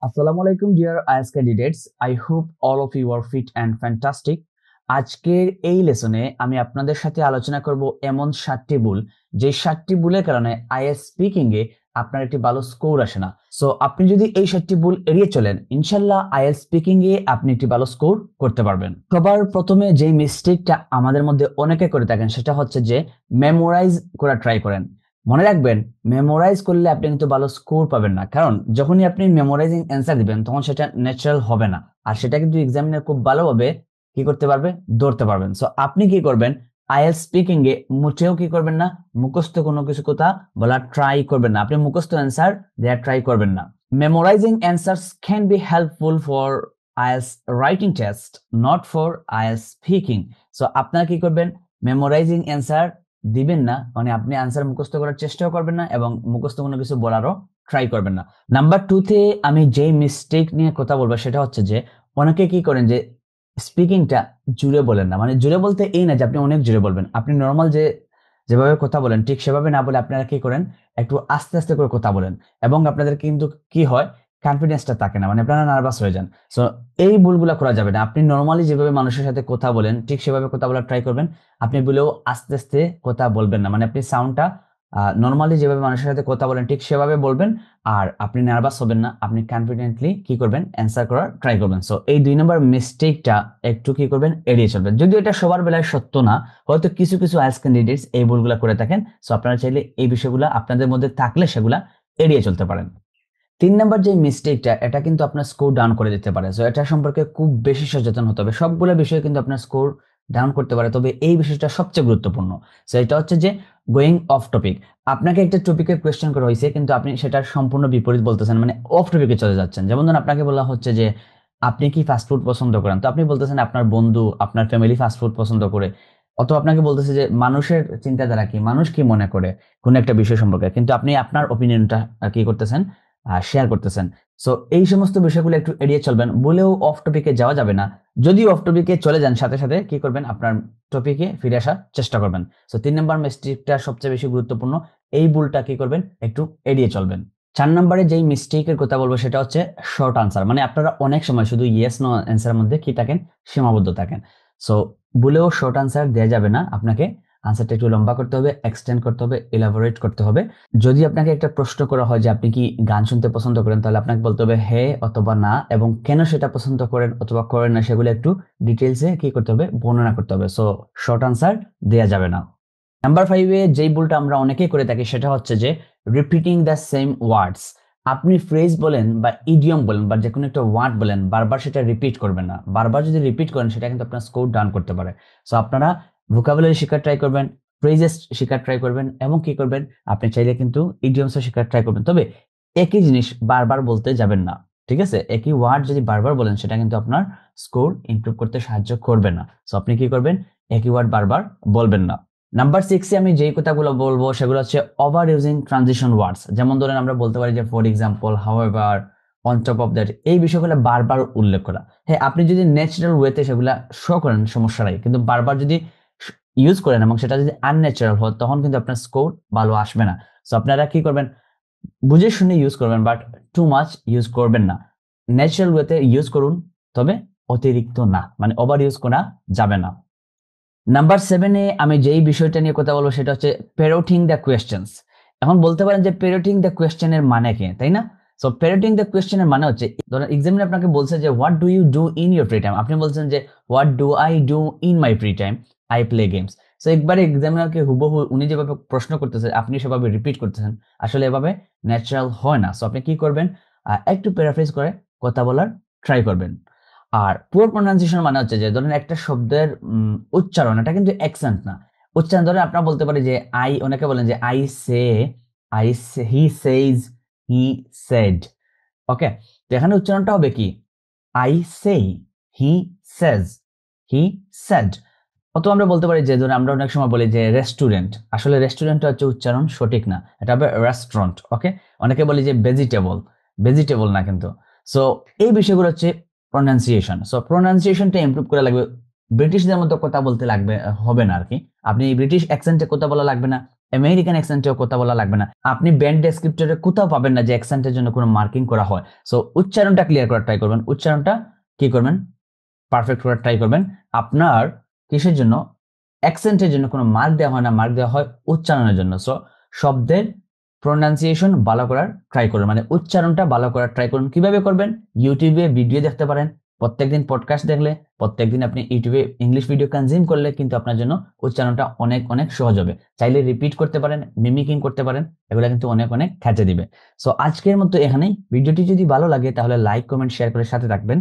আসসালামু আলাইকুম ডিয়ার আইএস candidates. I hope all of you are fit and fantastic. আজকের এই লেসনে আমি আপনাদের সাথে আলোচনা করব এমন 7টি ভুল, যে 7টি ভুলের কারণে আইএস স্পিকিং এ আপনার একটি ভালো স্কোর আসে না। সো আপনি যদি এই 7টি ভুল এড়িয়ে চলেন, ইনশাল্লাহ আইএস স্পিকিং এ আপনি একটি ভালো স্কোর করতে পারবেন। সবার প্রথমে যে মিস্টেকটা আমাদের মধ্যে অনেকে করে থাকেন সেটা হচ্ছে যে মেমোরাইজ করা ট্রাই করেন। মনে রাখবেন, মেমোরাইজ করলে আপনি কিন্তু ভালো স্কোর পাবেন না, কারণ যখনই আপনি মেমোরাইজিং অ্যান্সার দিবেন তখন সেটা ন্যাচারাল হবে না, আর সেটা কিন্তু এক্সামিনার খুব ভালোভাবে কি করতে পারবে, ধরতে পারবেন। সো আপনি কি করবেন, আইএলটিএস স্পিকিং এ মোটেও কি করবেন না, মুখস্থ কোনো কিছু কথা বলা ট্রাই করবেন না। আপনি মুখস্থ অ্যান্সার দেওয়ার ট্রাই করবেন না। Memorising answers can be helpful for IELTS writing test, not for IELTS speaking. So আপনারা কি করবেন, মেমোরাইজিং অ্যান্সার দিবেন না, মানে আপনি আনসার মুখস্থ করার চেষ্টাও করবেন না এবং মুখস্থ কোনো কিছু বলারও ট্রাই করবেন না। নাম্বার 2 তে আমি যেই মিস্টেক নিয়ে কথা বলবো সেটা হচ্ছে যে অনেকে কি করেন যে স্পিকিংটা জুড়ে বলেন না। মানে জুড়ে বলতে এই না যে আপনি অনেক জুড়ে বলবেন, আপনি নর্মাল যেভাবে কথা বলেন ঠিক সেভাবে না বলে আপনারা কি করেন, একটু আস্তে আস্তে করে কথা বলেন এবং আপনাদের কিন্তু কি হয়, কনফিডেন্সটা থাকে না, মানে আপনারা নার্ভাস হয়ে যান। সো এই ভুলগুলো করা যাবে না। আপনি নর্মালি যেভাবে মানুষের সাথে কথা বলেন ঠিক সেভাবে কথা বলার ট্রাই করবেন। আপনি বলেও আস্তে আস্তে কথা বলবেন না, মানে আপনি সাউন্ডটা নর্মালি যেভাবে মানুষের সাথে কথা বলেন ঠিক সেভাবে বলবেন। আর আপনি নার্ভাস হবেন না, আপনি কনফিডেন্টলি কি করবেন, অ্যান্সার করার ট্রাই করবেন। সো এই 2 নম্বর মিস্টেকটা একটু কি করবেন, এড়িয়ে চলবেন। যদিও এটা সবার বেলায় সত্য না, হয়তো কিছু কিছু আইএলটিএস ক্যান্ডিডেটস এই ভুলগুলো করে থাকেন। সো আপনারা চাইলে এই বিষয়গুলো আপনাদের মধ্যে থাকলে সেগুলা এড়িয়ে চলতে পারেন। 3 নাম্বার যে মিস্টেকটা, এটা কিন্তু আপনার স্কোর ডাউন করে দিতে পারে। সো এটা সম্পর্কে খুব বেশি সচেতন হতে হবে। সবগুলো বিষয় কিন্তু আপনার স্কোর ডাউন করতে পারে, তবে এই বিষয়টা সবচেয়ে গুরুত্বপূর্ণ। সো এটা হচ্ছে যে গোয়িং অফ টপিক। আপনাকে একটা টপিকে কোয়েশ্চেন করা হয়েছে কিন্তু আপনি সেটার সম্পূর্ণ বিপরীত বলতেছেন, মানে অফ টপিকে চলে যাচ্ছেন। যেমন ধরুন আপনাকে বলা হচ্ছে যে আপনি কি ফাস্টফুড পছন্দ করেন, তো আপনি বলতেছেন আপনার বন্ধু, আপনার ফ্যামিলি ফাস্টফুড পছন্দ করে। অথবা আপনাকে বলতেছে যে মানুষের চিন্তাধারা কি, মানুষ কি মনে করে কোন একটা বিষয় সম্পর্কে, কিন্তু আপনি আপনার ওপিনিয়নটা কি করতেছেন, শেয়ার করতেছেন। সো এই সমস্ত বিষয়গুলো একটু এড়িয়ে চলবেন। বলেও অফ টপিকে যাওয়া যাবে না। যদি অফ টপিকে চলে যান, সাথে সাথে কি করবেন, আপনার টপিকে ফিরে আসার চেষ্টা করবেন। সো 3 নম্বর মিস্টেকটা সবচেয়ে বেশি গুরুত্বপূর্ণ, এই ভুলটা কি করবেন, একটু এড়িয়ে চলবেন। 4 নম্বরে যেই মিস্টেকের কথা বলবো সেটা হচ্ছে শর্ট আনসার। মানে আপনারা অনেক সময় শুধু ইয়েস নো অ্যান্সারের মধ্যে কি থাকেন, সীমাবদ্ধ থাকেন। সো বলেও শর্ট আনসার দেওয়া যাবে না, আপনাকে আনসারটা একটু লম্বা করতে হবে, এক্সটেন্ড করতে হবে, এলাবোরেট করতে হবে। যদি আপনাকে একটা প্রশ্ন করা হয় যে আপনি কি গান শুনতে পছন্দ করেন, তাহলে আপনাকে বলতে হবে হ্যাঁ অথবা না, এবং কেন সেটা পছন্দ করেন অথবা করেন না সেগুলো একটু ডিটেলসে কি করতে হবে, বর্ণনা করতে হবে। সো শর্ট আনসার দেয়া যাবে না। নাম্বার 5-এ যেই ভুলটা আমরা অনেকেই করে থাকি সেটা হচ্ছে যে রিপিটিং দ্য সেম ওয়ার্ডস। আপনি ফ্রেজ বলেন বা ইডিয়ম বলেন বা যে কোনো একটা ওয়ার্ড বলেন, বারবার সেটা রিপিট করবেন না। বারবার যদি রিপিট করেন সেটা কিন্তু আপনার স্কোর ডাউন করতে পারে। সো আপনারা ভোকাবুলারি শেখার ট্রাই করবেন, ফ্রেজেস শেখার ট্রাই করবেন, এবং কি করবেন, আপনি চাইলে কিন্তু ইডিয়মসও শেখার ট্রাই করবেন। তবে একই জিনিস বারবার বলতে যাবেন না। ঠিক আছে, একই ওয়ার্ড যদি বারবার বলেন সেটা কিন্তু আপনার স্কোর ইমপ্রুভ করতে সাহায্য করবে না। সো আপনি কি করবেন, একই ওয়ার্ড বারবার বলবেন না। নাম্বার 6-এ আমি যেই কথাগুলো বলবো সেগুলো হচ্ছে ওভার ইউজিং ট্রানজিশন ওয়ার্ডস। যেমন ধরেন আমরা বলতে পারি যে for example, however, on top of that, এই বিষয়গুলো বারবার উল্লেখ করা। হ্যাঁ, আপনি যদি ন্যাচারাল ওয়েতে সেগুলা শো করেন সমস্যা নাই, কিন্তু বারবার যদি ইউজ করেন এবং সেটা যদি আনন্যাচারাল হয় তখন কিন্তু আপনার স্কোর ভালো আসবে না। সো আপনারা কি করবেন, বুঝে শুনে ইউজ করবেন, বাট টু মাচ ইউজ করবেন না। ন্যাচারাল ওয়েতে ইউজ করুন, তবে অতিরিক্ত না, মানে ওভার ইউজ করা যাবে না। নাম্বার 7-এ আমি যেই বিষয়টা নিয়ে কথা বলবো সেটা হচ্ছে প্যারোটিং দ্য কোয়েশ্চেন্স। এখন বলতে পারেন যে প্যারোটিং দ্য কোয়েশ্চেনের মানে কি, তাই না? সো প্যারোটিং দ্য কোয়েশ্চেনের মানে হচ্ছে, ধরেন এক্সামিনার আপনাকে বলছে যে what do you do in your free time, আপনি বলছেন যে what do I do in my free time, I play games. So একবারে এক্সামিনারকে হুবহু উনি যেভাবে প্রশ্ন করতেছে আপনি সেভাবে রিপিট করতেছেন, আসলে এভাবে ন্যাচারাল হয় না। সো আপনি কি করবেন, একটু প্যারাফ্রেজ করে কথা বলার ট্রাই করবেন। আর পুয়ার প্রোনাউন্সিয়েশন মানে হচ্ছে যে ধরেন একটা শব্দের উচ্চারণ, এটা কিন্তু অ্যাকসেন্ট না। উচ্চারণ ধরে আপনারা বলতে পারি যে আই, অনেকে বলেন যে I say, he সেইজ, he said. ওকে, তো এখানে উচ্চারণটা হবে কি, I say, he Sage, he said. অথবা আমরা বলতে পারি যে ধরুন আমরা অনেক সময় বলি যে রেস্টুরেন্ট, আসলে রেস্টুরেন্টটা হচ্ছে উচ্চারণ সঠিক না, এটা হবে রেস্টুরেন্ট। ওকে, অনেকে বলি যে ভেজিটেবল, ভেজিটেবল না কিন্তু। সো এই বিষয়গুলো হচ্ছে প্রোনাউন্সিয়েশন। সো প্রোনাউন্সিয়েশনটা ইমপ্রুভ করা লাগবে। ব্রিটিশদের মতো কথা বলতে লাগবে হবে না আর কি। আপনি ব্রিটিশ অ্যাকসেন্টে কথা বলা লাগবে না, আমেরিকান অ্যাকসেন্টেও কথা বলা লাগবে না। আপনি ব্যান্ড ডেসক্রিপ্টরে কোথাও পাবেন না যে অ্যাকসেন্টের জন্য কোনো মার্কিং করা হয়। সো উচ্চারণটা ক্লিয়ার করার ট্রাই করবেন, উচ্চারণটা কি করবেন, পারফেক্ট করার ট্রাই করবেন। আপনার কিসের জন্য, অ্যাকসেন্টের জন্য কোনো মার্ক দেওয়া হয় না, মার্ক দেওয়া হয় উচ্চারণের জন্য। সো শব্দের প্রোনাউন্সিয়েশন ভালো করার ট্রাই করুন, মানে উচ্চারণটা ভালো করার ট্রাই করুন। কিভাবে করবেন? ইউটিউবে ভিডিও দেখতে পারেন, প্রত্যেকদিন পডকাস্ট দেখলে, প্রত্যেকদিন আপনি ইউটিউবে ইংলিশ ভিডিও কনজিউম করলে কিন্তু আপনার জন্য উচ্চারণটা অনেক অনেক সহজ হবে। চাইলে রিপিট করতে পারেন, মিমিকিং করতে পারেন, এগুলো কিন্তু অনেক অনেক কাজে দিবে। সো আজকের মতো এখানেই। ভিডিওটি যদি ভালো লাগে তাহলে লাইক, কমেন্ট, শেয়ার করে সাথে থাকবেন।